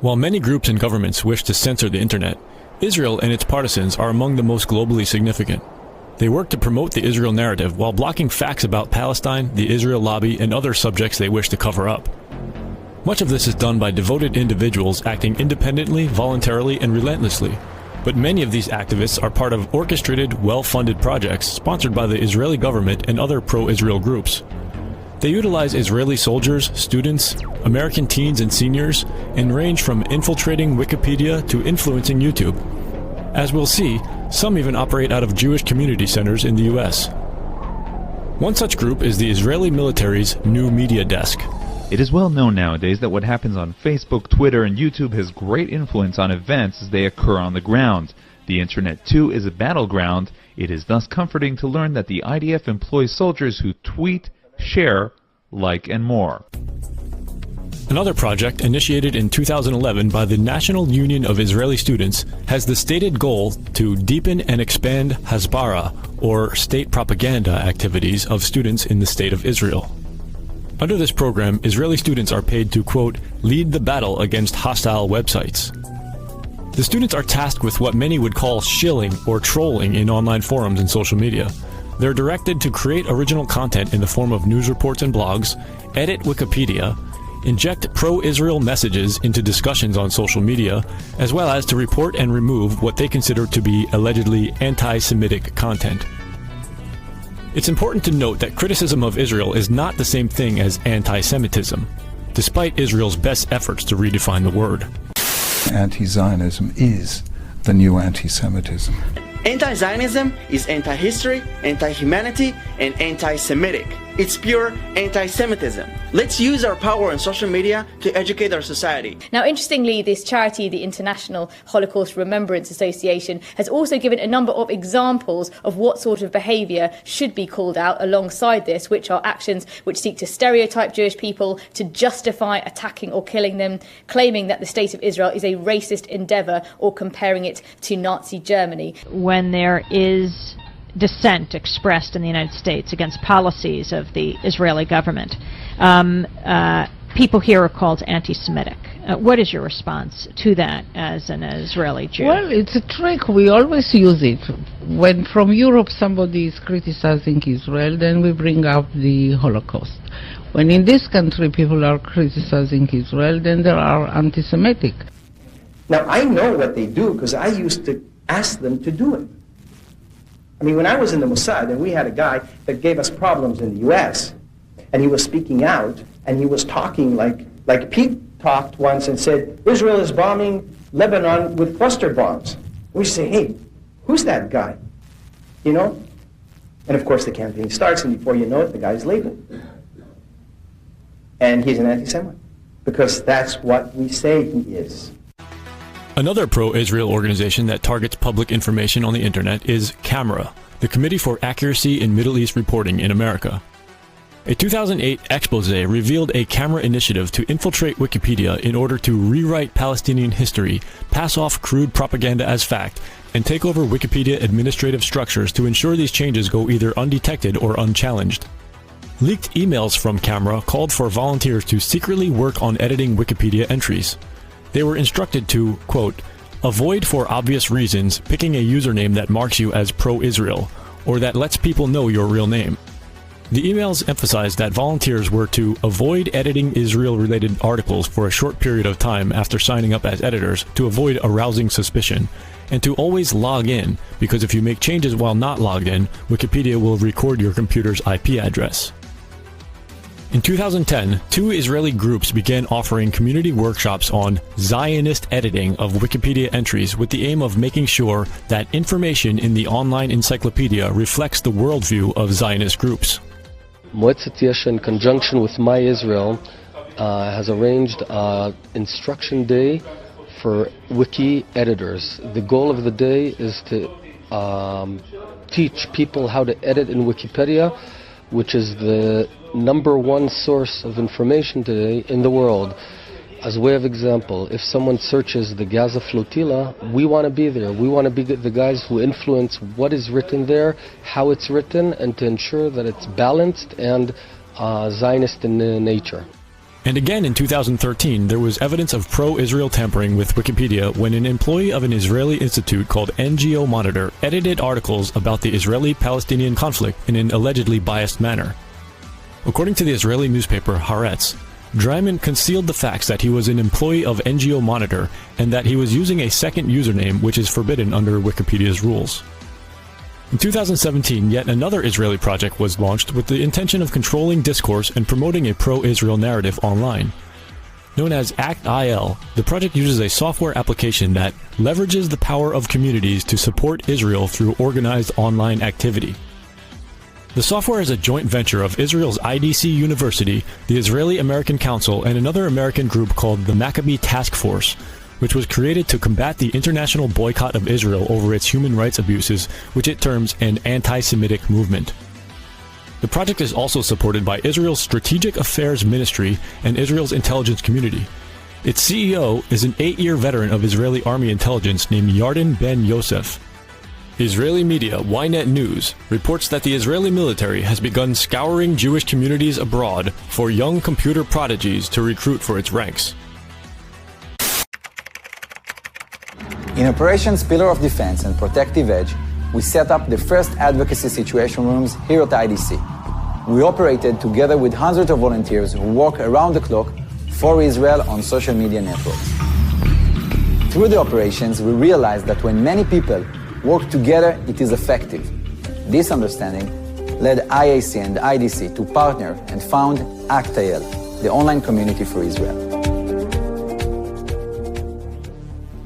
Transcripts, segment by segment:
While many groups and governments wish to censor the internet, Israel and its partisans are among the most globally significant. They work to promote the Israel narrative while blocking facts about Palestine, the Israel lobby, and other subjects they wish to cover up. Much of this is done by devoted individuals acting independently, voluntarily, and relentlessly. But many of these activists are part of orchestrated, well-funded projects sponsored by the Israeli government and other pro-Israel groups. They utilize Israeli soldiers, students, American teens and seniors, and range from infiltrating Wikipedia to influencing YouTube. As we'll see, some even operate out of Jewish community centers in the US. One such group is the Israeli military's New Media Desk. It is well known nowadays that what happens on Facebook, Twitter, and YouTube has great influence on events as they occur on the ground. The internet, too, is a battleground. It is thus comforting to learn that the IDF employs soldiers who tweet, share, like, and more. Another project initiated in 2011 by the National Union of Israeli Students has the stated goal to deepen and expand Hasbara, or state propaganda activities of students in the State of Israel. Under this program, Israeli students are paid to, quote, lead the battle against hostile websites. The students are tasked with what many would call shilling or trolling in online forums and social media. They're directed to create original content in the form of news reports and blogs, edit Wikipedia, inject pro-Israel messages into discussions on social media, as well as to report and remove what they consider to be allegedly anti-Semitic content. It's important to note that criticism of Israel is not the same thing as anti-Semitism, despite Israel's best efforts to redefine the word. Anti-Zionism is the new anti-Semitism. Anti-Zionism is anti-history, anti-humanity, and anti-Semitic. It's pure anti-Semitism. Let's use our power on social media to educate our society. Now, interestingly, this charity, the International Holocaust Remembrance Association, has also given a number of examples of what sort of behaviour should be called out alongside this, which are actions which seek to stereotype Jewish people, to justify attacking or killing them, claiming that the State of Israel is a racist endeavour, or comparing it to Nazi Germany. When there is dissent expressed in the United States against policies of the Israeli government, people here are called anti-Semitic. What is your response to that as an Israeli Jew? Well, it's a trick. We always use it. When from Europe somebody is criticizing Israel, then we bring up the Holocaust. When in this country people are criticizing Israel, then they are anti-Semitic. Now, I know what they do because I used to ask them to do it. I mean, when I was in the Mossad, and we had a guy that gave us problems in the U.S., and he was speaking out, and he was talking like Pete talked once and said, Israel is bombing Lebanon with cluster bombs. We say, hey, who's that guy? You know? And of course the campaign starts, and before you know it, the guy's labeled. And he's an anti-Semite, because that's what we say he is. Another pro-Israel organization that targets public information on the internet is CAMERA, the Committee for Accuracy in Middle East Reporting in America. A 2008 expose revealed a CAMERA initiative to infiltrate Wikipedia in order to rewrite Palestinian history, pass off crude propaganda as fact, and take over Wikipedia administrative structures to ensure these changes go either undetected or unchallenged. Leaked emails from CAMERA called for volunteers to secretly work on editing Wikipedia entries. They were instructed to, quote, avoid for obvious reasons picking a username that marks you as pro-Israel, or that lets people know your real name. The emails emphasized that volunteers were to avoid editing Israel-related articles for a short period of time after signing up as editors to avoid arousing suspicion, and to always log in, because if you make changes while not logged in, Wikipedia will record your computer's IP address. In 2010, two Israeli groups began offering community workshops on Zionist editing of Wikipedia entries with the aim of making sure that information in the online encyclopedia reflects the worldview of Zionist groups. Moetzet Yesha, in conjunction with My Israel, has arranged an instruction day for wiki editors. The goal of the day is to teach people how to edit in Wikipedia, which is the #1 source of information today in the world. As a way of example, if someone searches the Gaza flotilla, we want to be there. We want to be the guys who influence what is written there, how it's written, and to ensure that it's balanced and Zionist in nature. And again in 2013, there was evidence of pro-Israel tampering with Wikipedia when an employee of an Israeli institute called NGO Monitor edited articles about the Israeli-Palestinian conflict in an allegedly biased manner. According to the Israeli newspaper Haaretz, Dreiman concealed the facts that he was an employee of NGO Monitor and that he was using a second username which is forbidden under Wikipedia's rules. In 2017, yet another Israeli project was launched with the intention of controlling discourse and promoting a pro-Israel narrative online. Known as ACT-IL, the project uses a software application that leverages the power of communities to support Israel through organized online activity. The software is a joint venture of Israel's IDC University, the Israeli-American Council, and another American group called the Maccabee Task Force, which was created to combat the international boycott of Israel over its human rights abuses, which it terms an anti-Semitic movement. The project is also supported by Israel's Strategic Affairs Ministry and Israel's intelligence community. Its CEO is an 8-year veteran of Israeli Army intelligence named Yarden Ben Yosef. Israeli media Ynet News reports that the Israeli military has begun scouring Jewish communities abroad for young computer prodigies to recruit for its ranks. In Operations Pillar of Defense and Protective Edge, we set up the first advocacy situation rooms here at IDC. We operated together with hundreds of volunteers who work around the clock for Israel on social media networks. Through the operations, we realized that when many people work together, it is effective. This understanding led IAC and IDC to partner and found ACT-IL, the online community for Israel.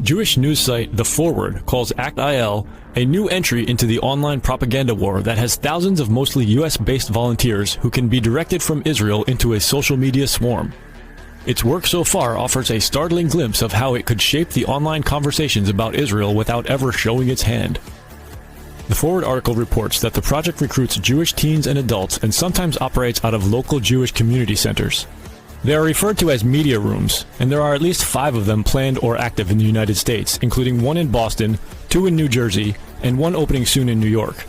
Jewish news site The Forward calls ACT-IL a new entry into the online propaganda war that has thousands of mostly US-based volunteers who can be directed from Israel into a social media swarm. Its work so far offers a startling glimpse of how it could shape the online conversations about Israel without ever showing its hand. The Forward article reports that the project recruits Jewish teens and adults and sometimes operates out of local Jewish community centers. They are referred to as media rooms, and there are at least 5 of them planned or active in the United States, including 1 in Boston, 2 in New Jersey, and 1 opening soon in New York.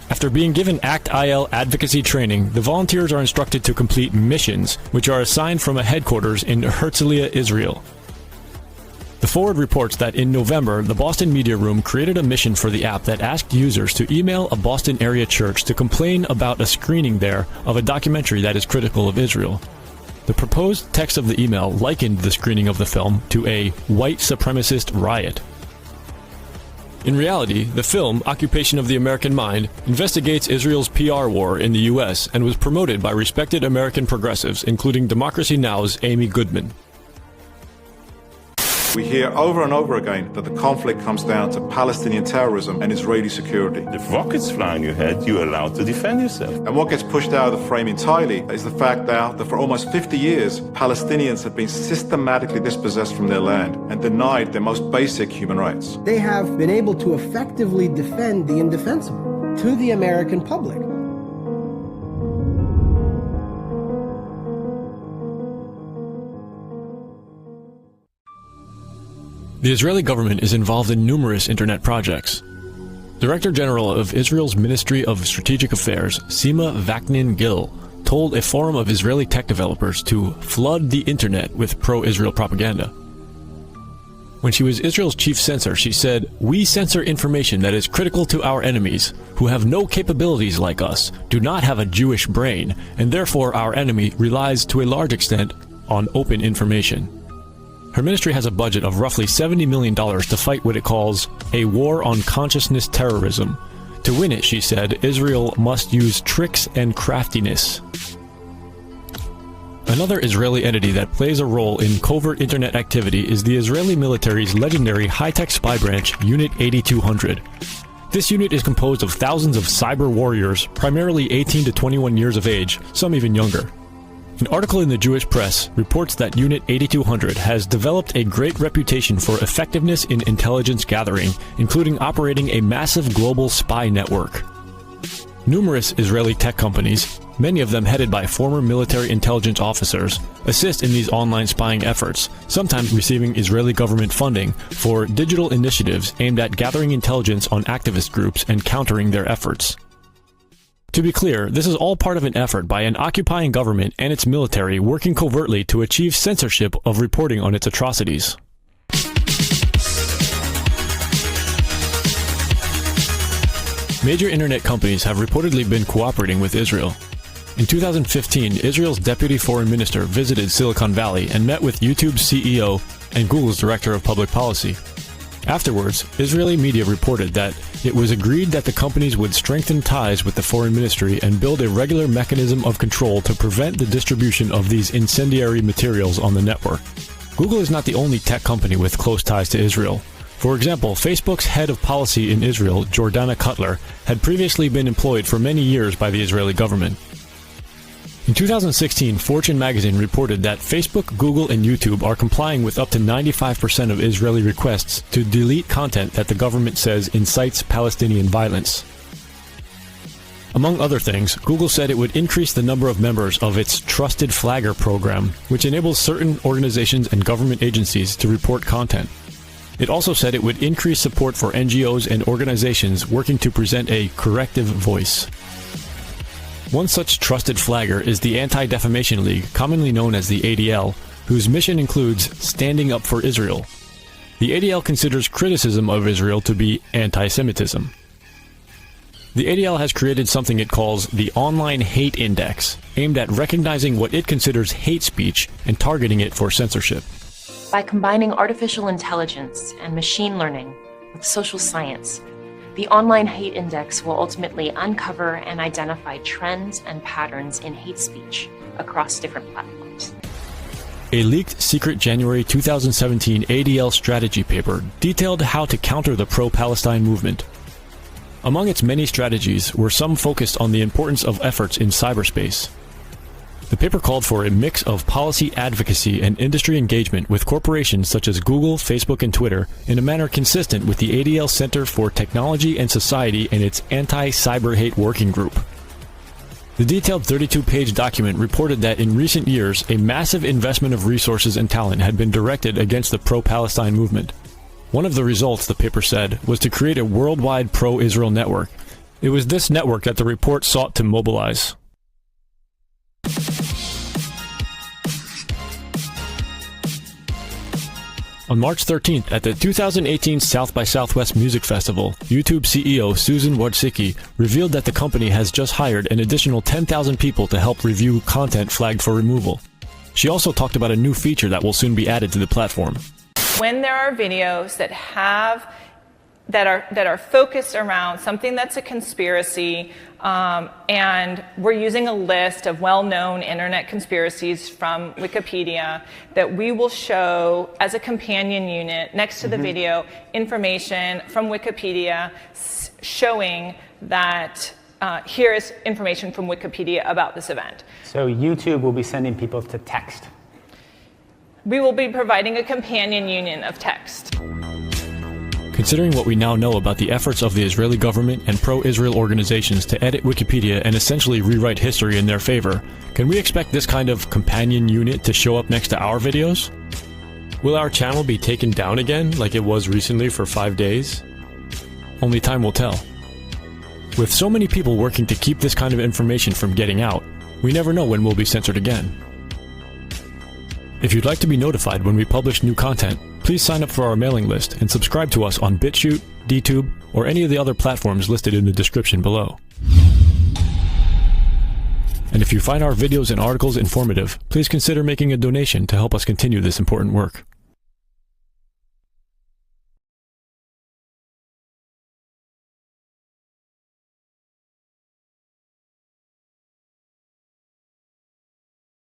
After being given ACT-IL advocacy training, the volunteers are instructed to complete missions, which are assigned from a headquarters in Herzliya, Israel. The Forward reports that in November, the Boston Media Room created a mission for the app that asked users to email a Boston area church to complain about a screening there of a documentary that is critical of Israel. The proposed text of the email likened the screening of the film to a white supremacist riot. In reality, the film, Occupation of the American Mind, investigates Israel's PR war in the US and was promoted by respected American progressives, including Democracy Now!'s Amy Goodman. We hear over and over again that the conflict comes down to Palestinian terrorism and Israeli security. If rockets fly on your head, you're allowed to defend yourself. And what gets pushed out of the frame entirely is the fact that for almost 50 years, Palestinians have been systematically dispossessed from their land and denied their most basic human rights. They have been able to effectively defend the indefensible to the American public. The Israeli government is involved in numerous internet projects. Director General of Israel's Ministry of Strategic Affairs, Sima Vaknin-Gil, told a forum of Israeli tech developers to flood the internet with pro-Israel propaganda. When she was Israel's chief censor, she said, "We censor information that is critical to our enemies, who have no capabilities like us, do not have a Jewish brain, and therefore our enemy relies to a large extent on open information." Her ministry has a budget of roughly $70 million to fight what it calls a war on consciousness terrorism. To win it, she said, Israel must use tricks and craftiness. Another Israeli entity that plays a role in covert internet activity is the Israeli military's legendary high-tech spy branch, Unit 8200. This unit is composed of thousands of cyber warriors, primarily 18 to 21 years of age, some even younger. An article in the Jewish press reports that Unit 8200 has developed a great reputation for effectiveness in intelligence gathering, including operating a massive global spy network. Numerous Israeli tech companies, many of them headed by former military intelligence officers, assist in these online spying efforts, sometimes receiving Israeli government funding for digital initiatives aimed at gathering intelligence on activist groups and countering their efforts. To be clear, this is all part of an effort by an occupying government and its military working covertly to achieve censorship of reporting on its atrocities. Major internet companies have reportedly been cooperating with Israel. In 2015, Israel's deputy foreign minister visited Silicon Valley and met with YouTube's CEO and Google's director of public policy. Afterwards, Israeli media reported that it was agreed that the companies would strengthen ties with the foreign ministry and build a regular mechanism of control to prevent the distribution of these incendiary materials on the network. Google is not the only tech company with close ties to Israel. For example, Facebook's head of policy in Israel, Jordana Cutler, had previously been employed for many years by the Israeli government. In 2016, Fortune magazine reported that Facebook, Google, and YouTube are complying with up to 95% of Israeli requests to delete content that the government says incites Palestinian violence. Among other things, Google said it would increase the number of members of its Trusted Flagger program, which enables certain organizations and government agencies to report content. It also said it would increase support for NGOs and organizations working to present a corrective voice. One such trusted flagger is the Anti-Defamation League, commonly known as the ADL, whose mission includes standing up for Israel. The ADL considers criticism of Israel to be anti-Semitism. The ADL has created something it calls the Online Hate Index, aimed at recognizing what it considers hate speech and targeting it for censorship. By combining artificial intelligence and machine learning with social science, the Online Hate Index will ultimately uncover and identify trends and patterns in hate speech across different platforms. A leaked secret January 2017 ADL strategy paper detailed how to counter the pro-Palestine movement. Among its many strategies were some focused on the importance of efforts in cyberspace. The paper called for a mix of policy advocacy and industry engagement with corporations such as Google, Facebook, and Twitter in a manner consistent with the ADL Center for Technology and Society and its Anti-Cyber Hate Working Group. The detailed 32-page document reported that in recent years, a massive investment of resources and talent had been directed against the pro-Palestine movement. One of the results, the paper said, was to create a worldwide pro-Israel network. It was this network that the report sought to mobilize. On March 13th, at the 2018 South by Southwest Music Festival, YouTube CEO Susan Wojcicki revealed that the company has just hired an additional 10,000 people to help review content flagged for removal. She also talked about a new feature that will soon be added to the platform. When there are videos that are focused around something that's a conspiracy, and we're using a list of well-known internet conspiracies from Wikipedia that we will show as a companion unit next to the video information from Wikipedia showing that here is information from Wikipedia about this event. So YouTube will be sending people to text. We will be providing a companion union of text. Considering what we now know about the efforts of the Israeli government and pro-Israel organizations to edit Wikipedia and essentially rewrite history in their favor, can we expect this kind of companion unit to show up next to our videos? Will our channel be taken down again like it was recently for 5 days? Only time will tell. With so many people working to keep this kind of information from getting out, we never know when we'll be censored again. If you'd like to be notified when we publish new content, please sign up for our mailing list and subscribe to us on BitChute, DTube, or any of the other platforms listed in the description below. And if you find our videos and articles informative, please consider making a donation to help us continue this important work.